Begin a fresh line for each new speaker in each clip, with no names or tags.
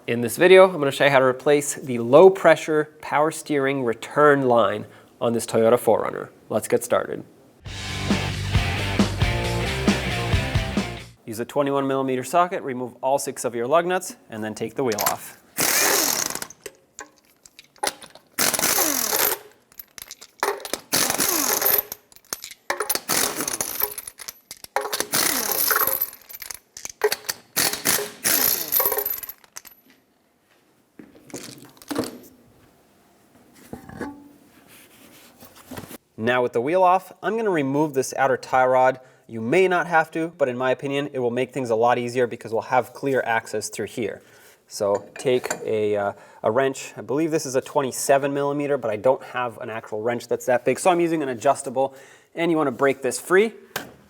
In this video, I'm going to show you how to replace the low pressure power steering return line on this Toyota 4Runner. Let's get started. Use a 21mm socket, remove all 6 of your lug nuts, and then take the wheel off. Now with the wheel off, I'm going to remove this outer tie rod. You may not have to, but in my opinion, it will make things a lot easier because we'll have clear access through here. So take a wrench. I believe this is a 27mm, but I don't have an actual wrench that's that big, so I'm using an adjustable. And you want to break this free.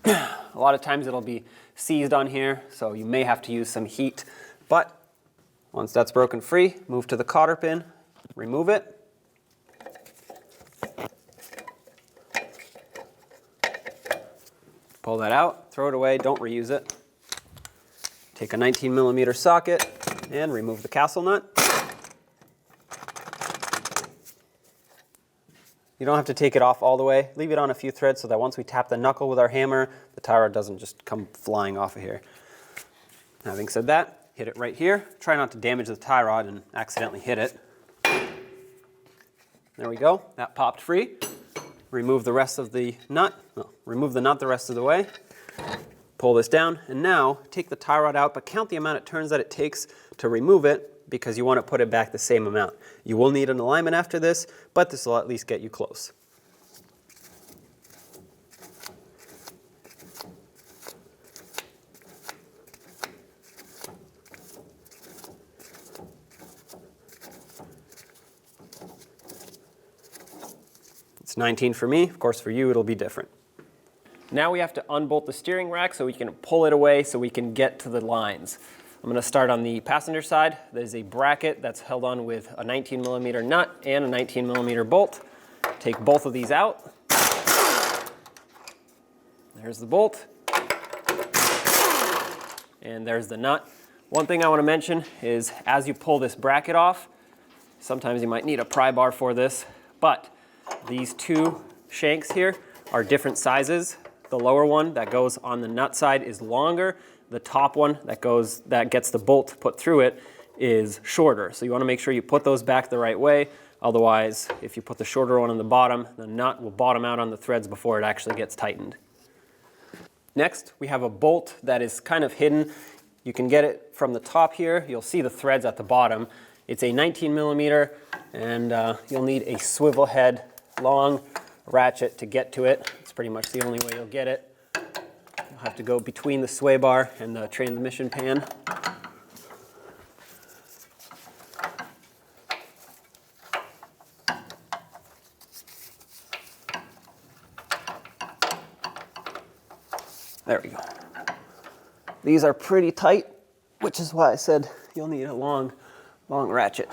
A lot of times it'll be seized on here, so you may have to use some heat. But once that's broken free, move to the cotter pin, remove it. Pull that out, throw it away, don't reuse it. Take a 19mm socket and remove the castle nut. You don't have to take it off all the way. Leave it on a few threads so that once we tap the knuckle with our hammer, the tie rod doesn't just come flying off of here. Having said that, hit it right here. Try not to damage the tie rod and accidentally hit it. There we go, that popped free. Remove the rest of the nut, remove the nut the rest of the way, pull this down, and now take the tie rod out, but count the amount of turns that it takes to remove it because you want to put it back the same amount. You will need an alignment after this, but this will at least get you close. It's 19 for me, of course for you it'll be different. Now we have to unbolt the steering rack so we can pull it away so we can get to the lines. I'm going to start on the passenger side. There's a bracket that's held on with a 19mm nut and a 19mm bolt. Take both of these out. There's the bolt. And there's the nut. One thing I want to mention is as you pull this bracket off, sometimes you might need a pry bar for this, but these two shanks here are different sizes. The lower one that goes on the nut side is longer. The top one that gets the bolt put through it is shorter. So you want to make sure you put those back the right way. Otherwise, if you put the shorter one on the bottom, the nut will bottom out on the threads before it actually gets tightened. Next, we have a bolt that is kind of hidden. You can get it from the top here. You'll see the threads at the bottom. It's a 19mm, and you'll need a swivel head, long ratchet to get to it. It's pretty much the only way you'll get it. You'll have to go between the sway bar and the transmission pan. There we go. These are pretty tight, which is why I said you'll need a long ratchet.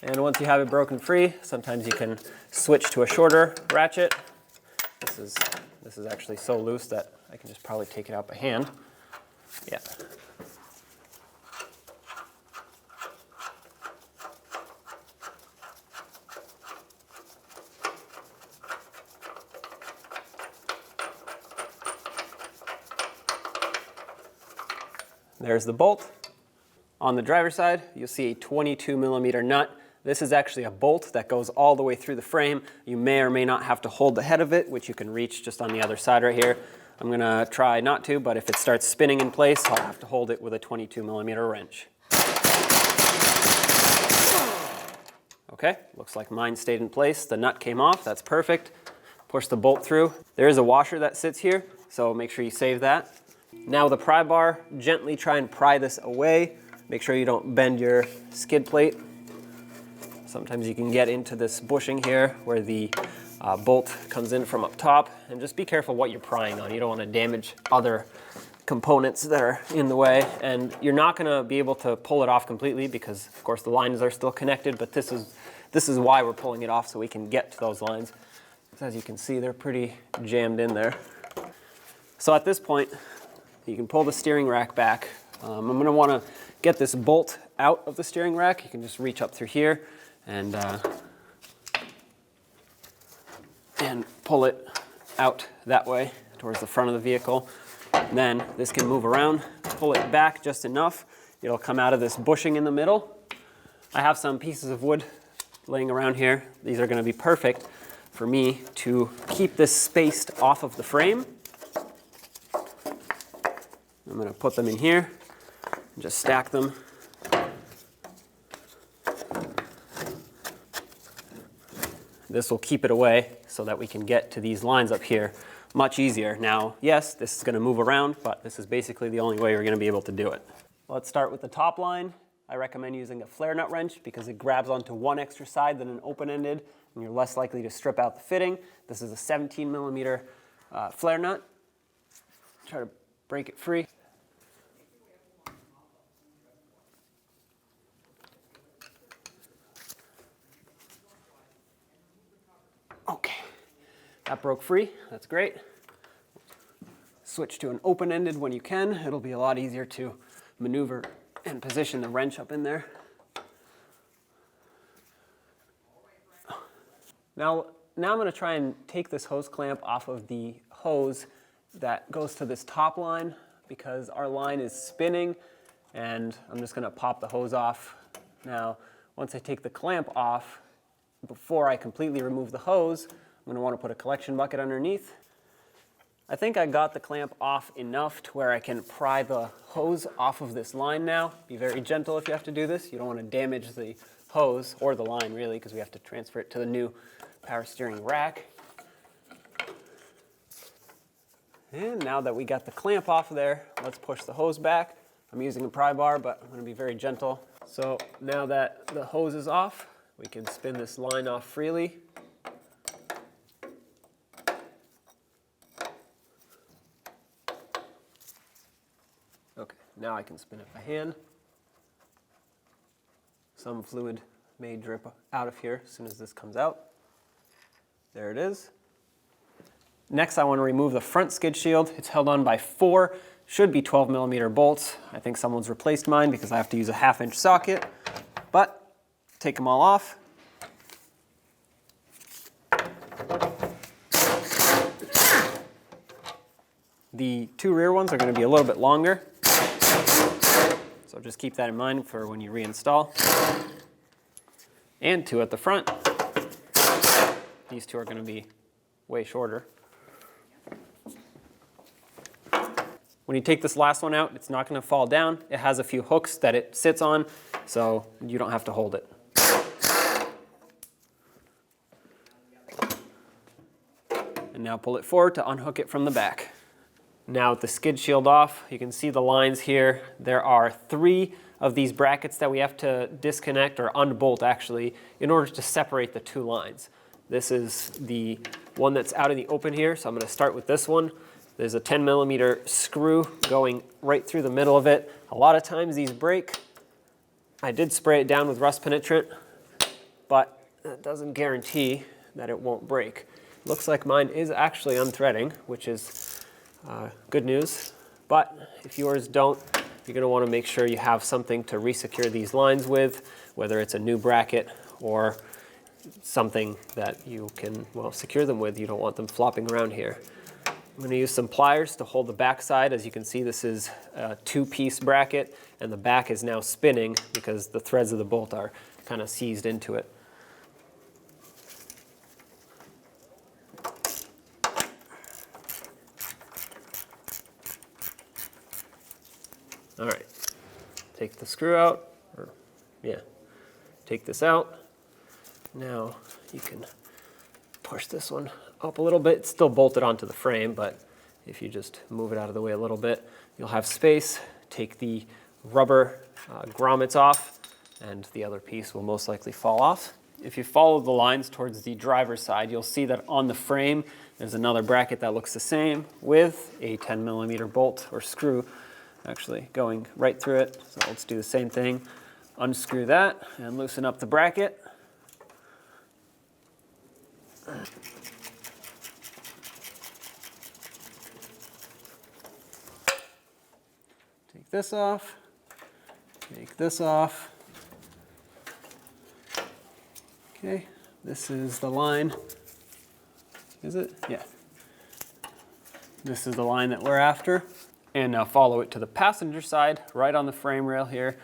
And once you have it broken free, sometimes you can switch to a shorter ratchet. This is actually so loose that I can just probably take it out by hand. Yeah. There's the bolt. On the driver's side, you'll see a 22mm nut. This is actually a bolt that goes all the way through the frame. You may or may not have to hold the head of it, which you can reach just on the other side right here. I'm going to try not to, but if it starts spinning in place, I'll have to hold it with a 22mm wrench. Okay, looks like mine stayed in place. The nut came off, that's perfect. Push the bolt through. There is a washer that sits here, so make sure you save that. Now with a pry bar, gently try and pry this away. Make sure you don't bend your skid plate. Sometimes you can get into this bushing here where the bolt comes in from up top, and just be careful what you're prying on. You don't want to damage other components that are in the way, and you're not going to be able to pull it off completely because of course the lines are still connected, but this is why we're pulling it off, so we can get to those lines. As you can see, they're pretty jammed in there. So at this point, you can pull the steering rack back. I'm going to want to get this bolt out of the steering rack. You can just reach up through here and pull it out that way towards the front of the vehicle. And then this can move around, pull it back just enough. It'll come out of this bushing in the middle. I have some pieces of wood laying around here. These are going to be perfect for me to keep this spaced off of the frame. I'm going to put them in here and just stack them. This will keep it away so that we can get to these lines up here much easier. Now, yes, this is going to move around, but this is basically the only way we're going to be able to do it. Let's start with the top line. I recommend using a flare nut wrench because it grabs onto one extra side than an open-ended, and you're less likely to strip out the fitting. This is a 17 millimeter flare nut. Try to break it free. Okay, that broke free. That's great. Switch to an open-ended when you can. It'll be a lot easier to maneuver and position the wrench up in there. Now I'm going to try and take this hose clamp off of the hose that goes to this top line because our line is spinning, and I'm just going to pop the hose off. Now, once I take the clamp off, before I completely remove the hose, I'm going to want to put a collection bucket underneath. I think I got the clamp off enough to where I can pry the hose off of this line now. Be very gentle if you have to do this. You don't want to damage the hose, or the line really, because we have to transfer it to the new power steering rack. And now that we got the clamp off of there, let's push the hose back. I'm using a pry bar, but I'm going to be very gentle. So now that the hose is off, we can spin this line off freely. Okay, now I can spin it by hand. Some fluid may drip out of here as soon as this comes out. There it is. Next, I want to remove the front skid shield. It's held on by 4, should be 12 millimeter bolts. I think someone's replaced mine because I have to use a 1/2 inch socket, but take them all off. The 2 rear ones are going to be a little bit longer, so just keep that in mind for when you reinstall. And 2 at the front. These 2 are going to be way shorter. When you take this last one out, it's not going to fall down. It has a few hooks that it sits on, so you don't have to hold it. And now pull it forward to unhook it from the back. Now with the skid shield off, you can see the lines here. There are 3 of these brackets that we have to disconnect, or unbolt actually, in order to separate the 2 lines. This is the one that's out in the open here, so I'm going to start with this one. There's a 10 millimeter screw going right through the middle of it. A lot of times these break. I did spray it down with rust penetrant, but that doesn't guarantee that it won't break. Looks like mine is actually unthreading, which is good news. But if yours don't, you're going to want to make sure you have something to resecure these lines with, whether it's a new bracket or something that you can, well, secure them with. You don't want them flopping around here. I'm going to use some pliers to hold the back side. As you can see, this is a 2-piece bracket, and the back is now spinning because the threads of the bolt are kind of seized into it. All right, take the screw out, or yeah, take this out. Now you can push this one up a little bit. It's still bolted onto the frame, but if you just move it out of the way a little bit, you'll have space. Take the rubber grommets off, and the other piece will most likely fall off. If you follow the lines towards the driver's side, you'll see that on the frame, there's another bracket that looks the same with a 10 millimeter bolt or screw actually going right through it. So let's do the same thing. Unscrew that and loosen up the bracket.
Take this off, take this off. Okay, this is the line. Is it? Yeah. This is the line that we're after. And now follow it to the passenger side, right on the frame rail here.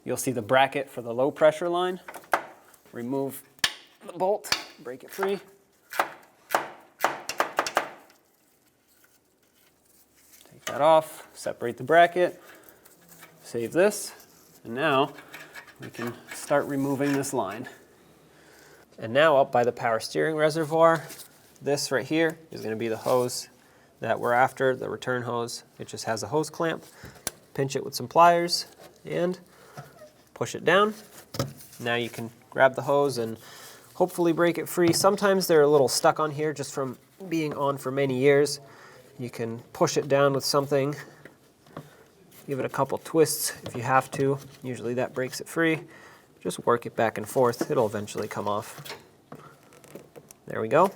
You'll see the bracket for the low pressure line. Remove the bolt, break it free. Take that off, separate the bracket, save this, and now we can start removing this line. And now up by the power steering reservoir, this right here is going to be the hose that we're after, the return hose. It just has a hose clamp. Pinch it with some pliers and push it down. Now you can grab the hose and hopefully break it free. Sometimes they're a little stuck on here just from being on for many years. You can push it down with something, give it a couple twists if you have to. Usually that breaks it free. Just work it back and forth. It'll eventually come off. There we go.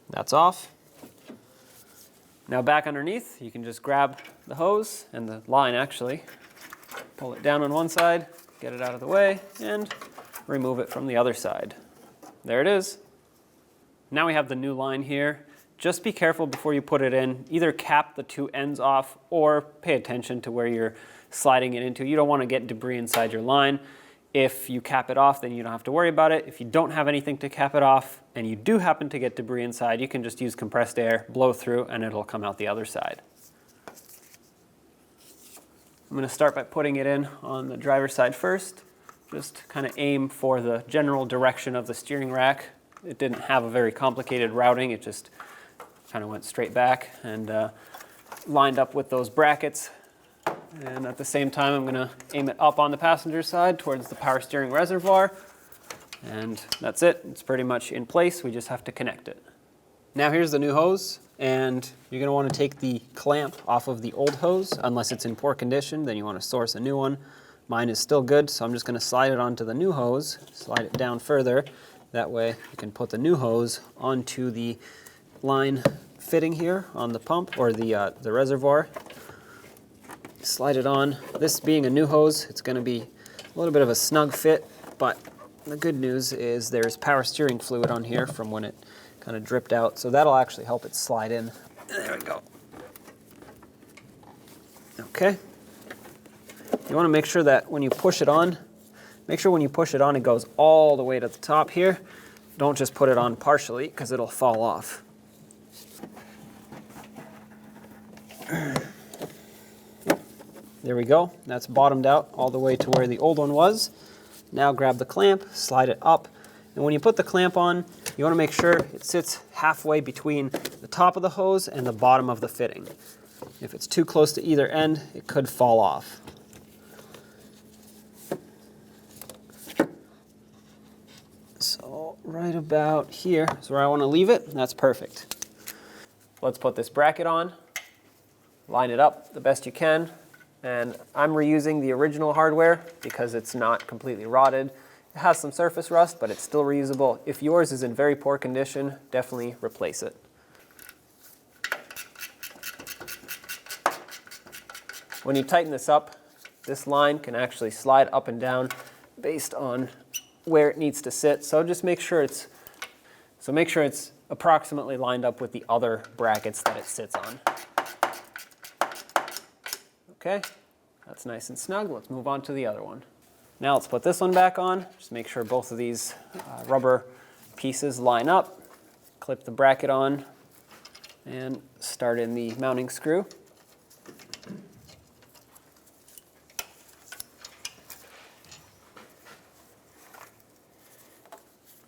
That's off. Now back underneath, you can just grab the hose and the line actually, pull it down on one side, get it out of the way, and remove it from the other side. There it is. Now we have the new line here. Just be careful before you put it in. Either cap the two ends off or pay attention to where you're sliding it into. You don't want to get debris inside your line. If you cap it off, then you don't have to worry about it. If you don't have anything to cap it off and you do happen to get debris inside, you can just use compressed air, blow through, and it'll come out the other side. I'm going to start by putting it in on the driver's side first. Just kind of aim for the general direction of the steering rack. It didn't have a very complicated routing. It just kind of went straight back and lined up with those brackets. And at the same time, I'm going to aim it up on the passenger side towards the power steering reservoir. And that's it. It's pretty much in place. We just have to connect it. Now here's the new hose. And you're going to want to take the clamp off of the old hose. Unless it's in poor condition, then you want to source a new one. Mine is still good, so I'm just going to slide it onto the new hose. Slide it down further. That way you can put the new hose onto the line fitting here on the pump or the reservoir. Slide it on. This being a new hose, it's going to be a little bit of a snug fit, but the good news is there's power steering fluid on here from when it kind of dripped out, so that'll actually help it slide in. There we go. Okay. You want to make sure that when you push it on, it goes all the way to the top here. Don't just put it on partially because it'll fall off. There we go. That's bottomed out all the way to where the old one was. Now grab the clamp, slide it up. And when you put the clamp on, you want to make sure it sits halfway between the top of the hose and the bottom of the fitting. If it's too close to either end, it could fall off. So right about here is where I want to leave it. That's perfect. Let's put this bracket on, line it up the best you can. And I'm reusing the original hardware because it's not completely rotted. It has some surface rust, but it's still reusable. If yours is in very poor condition, definitely replace it. When you tighten this up, this line can actually slide up and down based on where it needs to sit. So just make sure it's approximately lined up with the other brackets that it sits on. Okay, that's nice and snug. Let's move on to the other one. Now let's put this one back on. Just make sure both of these rubber pieces line up. Clip the bracket on and start in the mounting screw.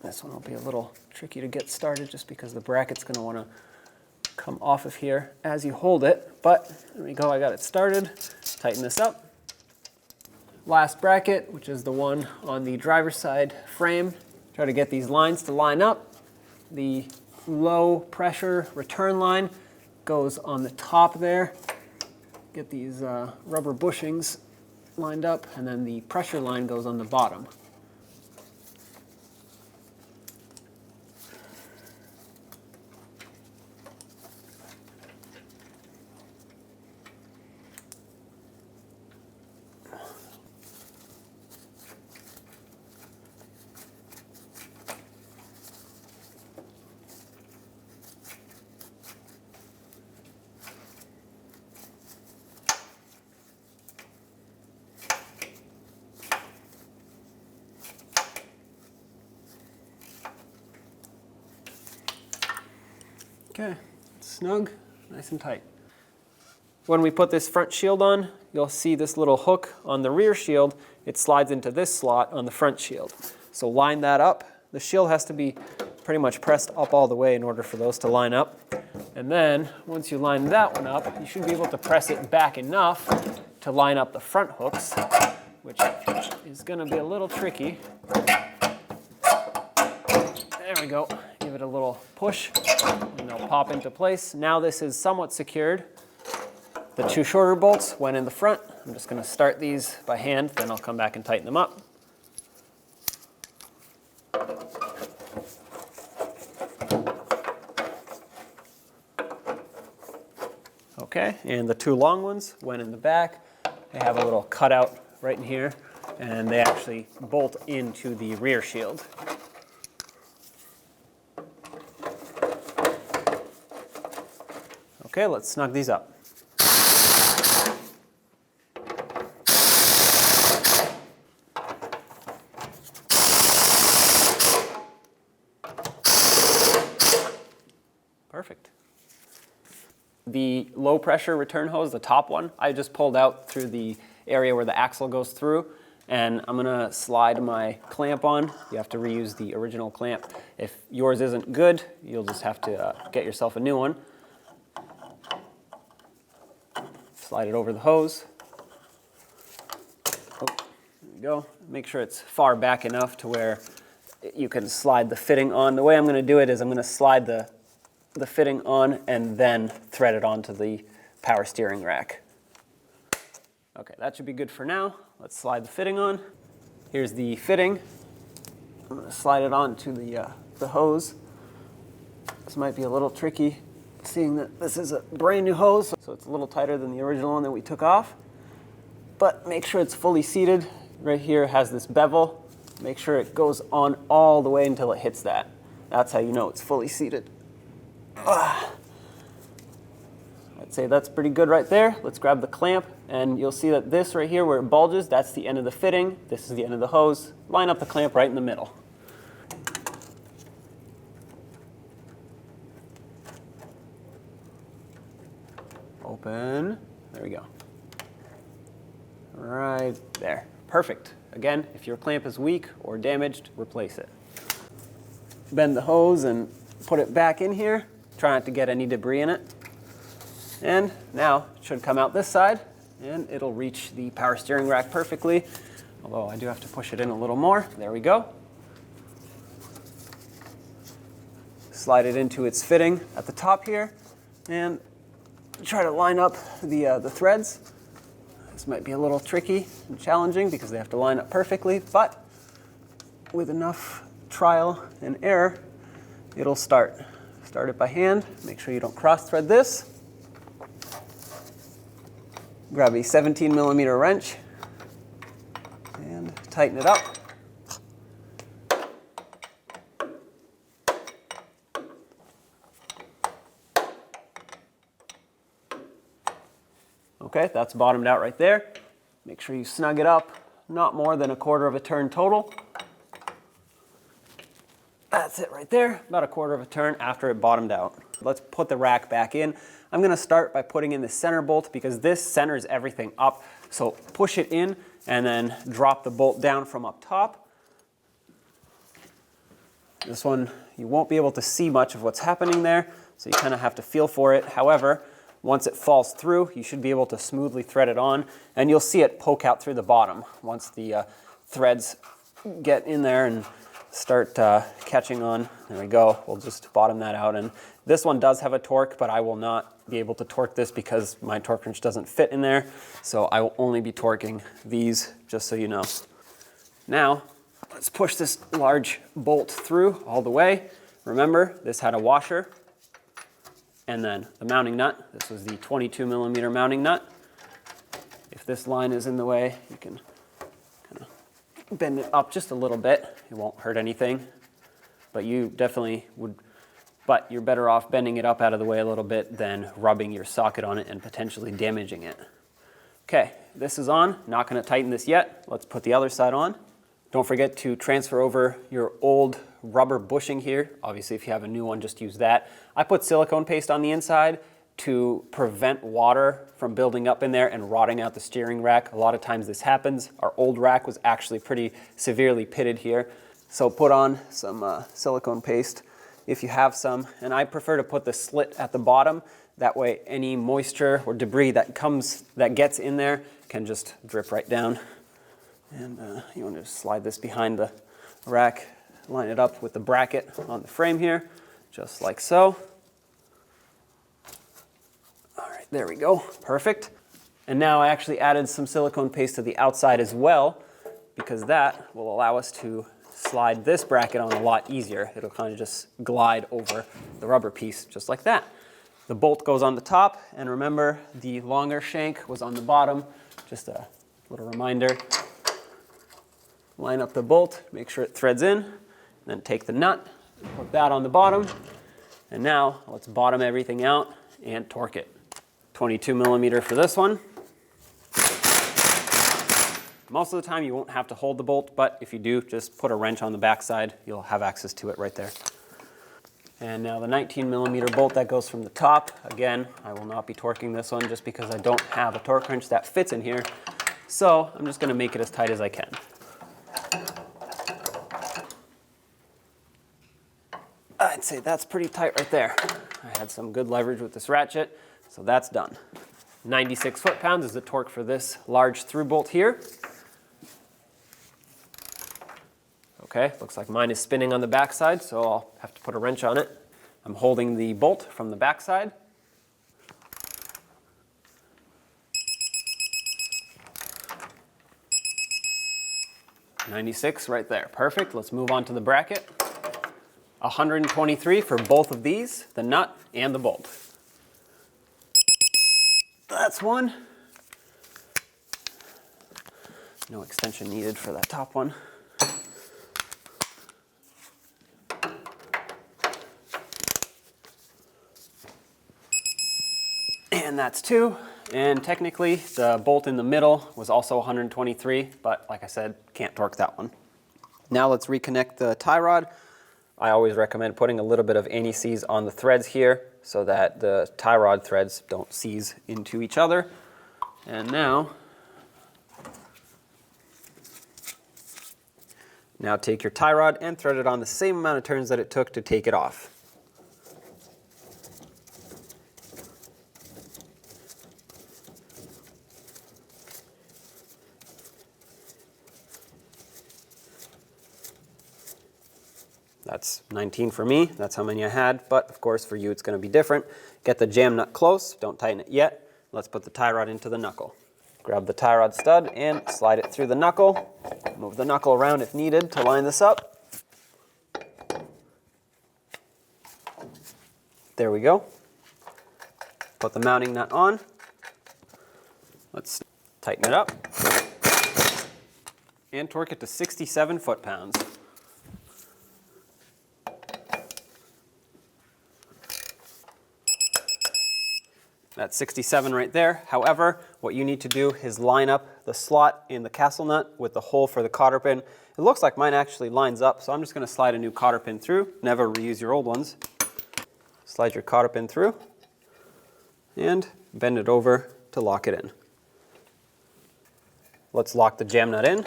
This one will be a little tricky to get started just because the bracket's going to want to come off of here as you hold it, but there we go, I got it started. Tighten this up. Last bracket, which is the one on the driver's side frame. Try to get these lines to line up. The low pressure return line goes on the top there. Get these rubber bushings lined up, and then the pressure line goes on the bottom. Okay, snug, nice and tight. When we put this front shield on, you'll see this little hook on the rear shield. It slides into this slot on the front shield. So line that up. The shield has to be pretty much pressed up all the way in order for those to line up. And then once you line that one up, you should be able to press it back enough to line up the front hooks, which is going to be a little tricky. There we go. Give it a little push and they'll pop into place. Now this is somewhat secured. The two shorter bolts went in the front. I'm just going to start these by hand, then I'll come back and tighten them up. Okay, and the two long ones went in the back. They have a little cutout right in here, and they actually bolt into the rear shield. Okay, let's snug these up. Perfect. The low pressure return hose, the top one, I just pulled out through the area where the axle goes through, and I'm gonna slide my clamp on. You have to reuse the original clamp. If yours isn't good, you'll just have to get yourself a new one. Slide it over the hose. Oh, there we go. Make sure it's far back enough to where you can slide the fitting on. The way I'm gonna do it is I'm gonna slide the fitting on and then thread it onto the power steering rack. Okay, that should be good for now. Let's slide the fitting on. Here's the fitting. I'm going to slide it onto the hose. This might be a little tricky, seeing that this is a brand new hose, so it's a little tighter than the original one that we took off. But make sure it's fully seated. Right here has this bevel. Make sure it goes on all the way until it hits that. That's how you know it's fully seated. I'd say that's pretty good right there. Let's grab the clamp, and you'll see that this right here where it bulges, that's the end of the fitting. This is the end of the hose. Line up the clamp right in the middle. Open. There we go. Right there. Perfect. Again, if your clamp is weak or damaged, replace it. Bend the hose and put it back in here. Try not to get any debris in it. And now it should come out this side, and it'll reach the power steering rack perfectly. Although I do have to push it in a little more. There we go. Slide it into its fitting at the top here, and try to line up the threads. This might be a little tricky and challenging because they have to line up perfectly, but with enough trial and error, it'll start. Start it by hand. Make sure you don't cross thread this. Grab a 17mm wrench and tighten it up. Okay, that's bottomed out right there. Make sure you snug it up, not more than 1/4 of a turn total. That's it right there, about 1/4 of a turn after it bottomed out. Let's put the rack back in. I'm gonna start by putting in the center bolt because this centers everything up. So push it in and then drop the bolt down from up top. This one, you won't be able to see much of what's happening there, so you kind of have to feel for it. However, once it falls through, you should be able to smoothly thread it on, and you'll see it poke out through the bottom once the threads get in there and start catching on. There we go. We'll just bottom that out. And this one does have a torque, but I will not be able to torque this because my torque wrench doesn't fit in there. So I will only be torquing these, just so you know. Now, let's push this large bolt through all the way. Remember, this had a washer. And then the mounting nut. This was the 22mm mounting nut. If this line is in the way, you can kind of bend it up just a little bit. It won't hurt anything, but you definitely would, but you're better off bending it up out of the way a little bit than rubbing your socket on it and potentially damaging it. Okay, this is on. Not going to tighten this yet. Let's put the other side on. Don't forget to transfer over your old rubber bushing here. Obviously, if you have a new one, just use that. I put silicone paste on the inside to prevent water from building up in there and rotting out the steering rack. A lot of times this happens. Our old rack was actually pretty severely pitted here. So put on some silicone paste if you have some. And I prefer to put the slit at the bottom. That way any moisture or debris that gets in there can just drip right down. And you want to just slide this behind the rack, line it up with the bracket on the frame here, just like so. All right, there we go, perfect. And now I actually added some silicone paste to the outside as well, because that will allow us to slide this bracket on a lot easier. It'll kind of just glide over the rubber piece, just like that. The bolt goes on the top, and remember, the longer shank was on the bottom. Just a little reminder. Line up the bolt, make sure it threads in, and then take the nut, put that on the bottom, and now let's bottom everything out and torque it. 22 millimeter for this one. Most of the time you won't have to hold the bolt, but if you do, just put a wrench on the backside. You'll have access to it right there. And now the 19 millimeter bolt that goes from the top. Again, I will not be torquing this one just because I don't have a torque wrench that fits in here. So I'm just going to make it as tight as I can. I'd say that's pretty tight right there. I had some good leverage with this ratchet, so that's done. 96 foot-pounds is the torque for this large through bolt here. Okay, looks like mine is spinning on the backside, so I'll have to put a wrench on it. I'm holding the bolt from the backside. $96 right there, perfect. Let's move on to the bracket. $123 for both of these, the nut and the bolt. That's one. No extension needed for that top one. And that's two. And technically, the bolt in the middle was also 123, but like I said, can't torque that one. Now let's reconnect the tie rod. I always recommend putting a little bit of anti-seize on the threads here so that the tie rod threads don't seize into each other. And now take your tie rod and thread it on the same amount of turns that it took to take it off. That's 19 for me, that's how many I had, but of course for you it's going to be different. Get the jam nut close, don't tighten it yet. Let's put the tie rod into the knuckle. Grab the tie rod stud and slide it through the knuckle. Move the knuckle around if needed to line this up. There we go. Put the mounting nut on. Let's tighten it up. And torque it to 67 foot-pounds. That's 67 right there. However, what you need to do is line up the slot in the castle nut with the hole for the cotter pin. It looks like mine actually lines up, so I'm just going to slide a new cotter pin through. Never reuse your old ones. Slide your cotter pin through and bend it over to lock it in. Let's lock the jam nut in.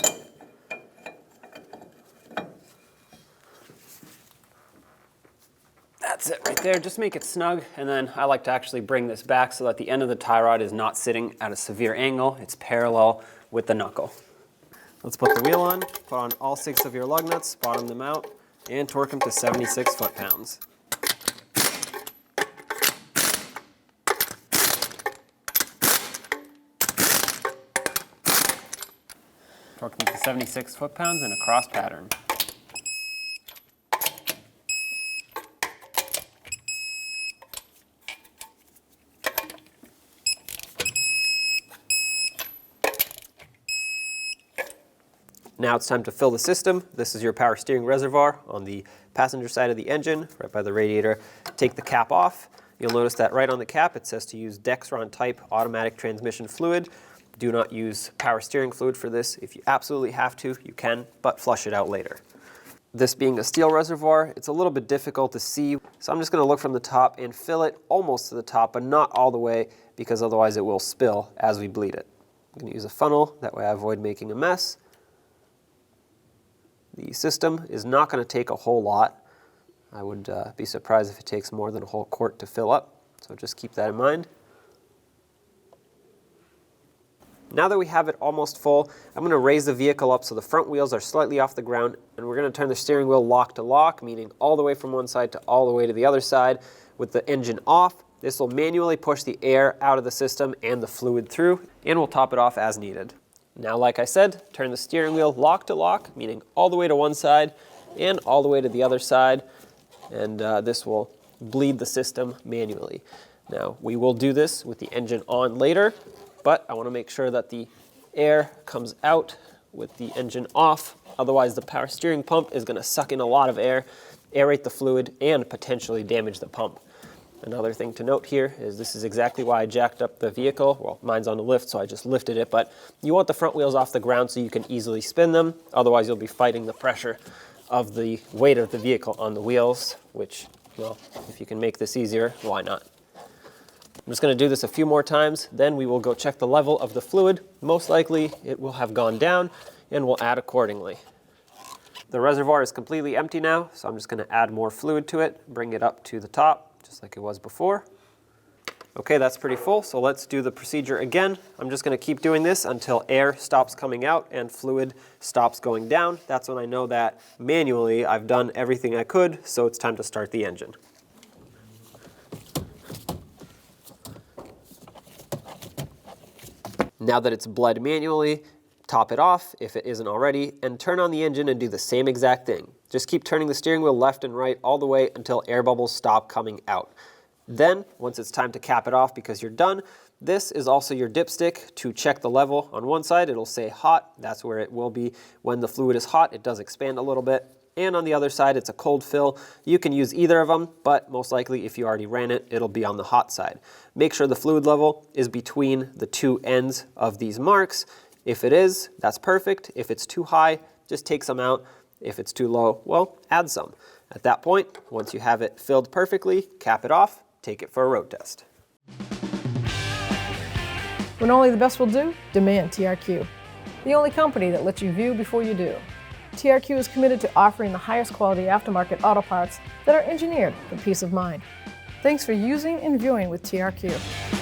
That's it right there, just make it snug, and then I like to actually bring this back so that the end of the tie rod is not sitting at a severe angle, it's parallel with the knuckle. Let's put the wheel on, put on all 6 of your lug nuts, bottom them out, and torque them to 76 foot-pounds. Torque them to 76 foot-pounds in a cross pattern. Now it's time to fill the system. This is your power steering reservoir on the passenger side of the engine, right by the radiator. Take the cap off. You'll notice that right on the cap it says to use Dexron type automatic transmission fluid. Do not use power steering fluid for this. If you absolutely have to, you can, but flush it out later.
This being a steel reservoir, it's a little bit difficult to see, so I'm just going to look from the top and fill it almost to the top, but not all the way, because otherwise it will spill as we bleed it. I'm going to use a funnel, that way I avoid making a mess. The system is not going to take a whole lot. I would be surprised if it takes more than a whole quart to fill up, so just keep that in mind. Now that we have it almost full, I'm going to raise the vehicle up so the front wheels are slightly off the ground, and we're going to turn the steering wheel lock to lock, meaning all the way from one side to all the way to the other side with the engine off. This will manually push the air out of the system and the fluid through, and we'll top it off as needed. Now, like I said, turn the steering wheel lock to lock, meaning all the way to one side and all the way to the other side, and this will bleed the system manually. Now, we will do this with the engine on later, but I want to make sure that the air comes out with the engine off. Otherwise, the power steering pump is going to suck in a lot of air, aerate the fluid, and potentially damage the pump. Another thing to note here is this is exactly why I jacked up the vehicle. Well, mine's on the lift, so I just lifted it, but you want the front wheels off the ground so you can easily spin them. Otherwise, you'll be fighting the pressure of the weight of the vehicle on the wheels, which, well, if you can make this easier, why not? I'm just going to do this a few more times, then we will go check the level of the fluid. Most likely it will have gone down, and we'll add accordingly. The reservoir is completely empty now, so I'm just going to add more fluid to it, bring it up to the top, just like it was before. Okay, that's pretty full, so let's do the procedure again. I'm just going to keep doing this until air stops coming out and fluid stops going down. That's when I know that manually I've done everything I could, so it's time to start the engine. Now that it's bled manually, top it off if it isn't already, and turn on the engine and do the same exact thing. Just keep turning the steering wheel left and right all the way until air bubbles stop coming out. Then, once it's time to cap it off because you're done, this is also your dipstick to check the level. On one side, it'll say hot. That's where it will be when the fluid is hot. It does expand a little bit. And on the other side, it's a cold fill. You can use either of them, but most likely if you already ran it, it'll be on the hot side. Make sure the fluid level is between the two ends of these marks. If it is, that's perfect. If it's too high, just take some out. If it's too low, well, add some. At that point, once you have it filled perfectly, cap it off, take it for a road test.
When only the best will do, demand TRQ. The only company that lets you view before you do. TRQ is committed to offering the highest quality aftermarket auto parts that are engineered for peace of mind. Thanks for using and viewing with TRQ.